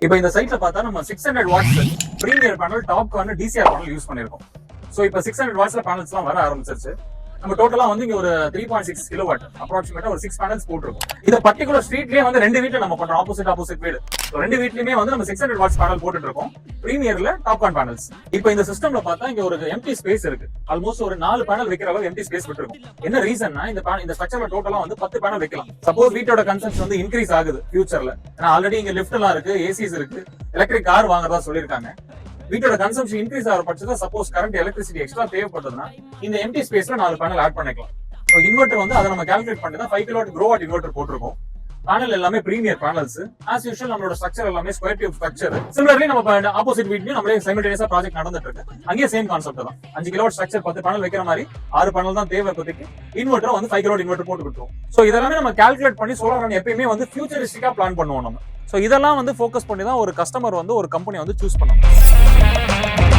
இப்போ இந்த சைட்ல பார்த்தா நம்ம 600 watts premier panel top corner DCR panel use பண்ணிருக்கோம். சோ இப்போ 600 வாட்ஸ்ல பேனல்ஸ் எல்லாம் வர ஆரம்பிச்சிருச்சு. நம்ம டோட்டலா வந்து இங்க ஒரு 3.6 கிலோவாட் அப்ராக்சிமேட்டா ஒரு 6 பேனல்ஸ் போட்டுருக்கோம். இந்த பர்టిక్యులர் ஸ்ட்ரீட்லயே வந்து ரெண்டு வீட்ல நம்ம பண்றோம், ஆப்போசிட் வீடு. ரெண்டு வீட்லயுமே வந்து நம்ம 600 வாட்ஸ் பேனல் போட்டுட்டு இருக்கோம், பிரீமியர்ல டாப் கார்ன் பேனல்ஸ். இப்போ இந்த சிஸ்டம்ல பார்த்தா இங்க ஒரு எம்டி ஸ்பேஸ் இருக்கு. ஆல்மோஸ்ட் ஒரு 4 பேனல் வைக்கிற அளவு எம்டி ஸ்பேஸ் விட்டுருக்கும். என்ன ரீசன்னா இந்த ஸ்ட்ரக்சர்ல டோட்டலா வந்து 10 பேனல் வைக்கலாம். சப்போஸ் வீட்டோட கன்சம்ஷன் வந்து இன்க்ரீஸ் ஆகுது ஃபியூச்சர்ல, ஏன்னா ஆல்ரெடி இங்க லிஃப்ட் எல்லாம் இருக்கு, ஏசிஸ் இருக்கு, எலக்ட்ரிக் கார் வாங்குறதா சொல்லிருக்காங்க. வீட்டோட கன்சம்ஷன் இன்க்ரீஸ் ஆகிற பட்சத்துல சப்போஸ் கரண்ட் எலக்ட்ரிசிட்டி எக்ஸ்ட்ரா தேவைப்பட்டதுன்னா இந்த எம்டி ஸ்பேஸ்ல 4 பேனல் ஆட் பண்ணிக்கலாம். இன்வெர்டர் வந்து அதை நம்ம கால்குலேட் பண்ணி தான் 5 கிலோவாட் க்ரோவாட் இன்வெர்டர் போட்டிருக்கோம். பேனல் எல்லாமே பிரீமியர் பேனல்ஸ். ஆஸ் யூஷுவல் நம்மளோட ஸ்ட்ரக்சர் எல்லாமே ஸ்கொயர் டியூப் ஸ்ட்ரக்சர். சிமிலர்லி நம்ம ஆப்போசிட் வீட்லயும் நம்மளே சைமல்டேனியஸா ப்ராஜெக்ட் நடந்துட்டு இருக்கு. அங்கேயே சேம் கான்செப்ட் தான். 5 கிலோவாட் ஸ்ட்ரக்சர் 10 பேனல் வைக்கிற மாதிரி 6 பேனல் தான் தேவை. இப்போதைக்கு இன்வெர்டர் வந்து 5 கிலோவாட் இன்வெர்டர் போட்டு விட்டுருவோம். சோ இதெல்லாமே நம்ம கால்குலேட் பண்ணி சோலார் ரன் எப்பயுமே வந்து ஃபியூச்சரிஸ்டிக்கா பிளான் பண்ணுவோம் நம்ம. சோ இதெல்லாம் வந்து ஃபோக்கஸ் பண்ணி தான் ஒரு கஸ்டமர் வந்து ஒரு கம்பெனி வந்து சூஸ் பண்ணுவாங்க.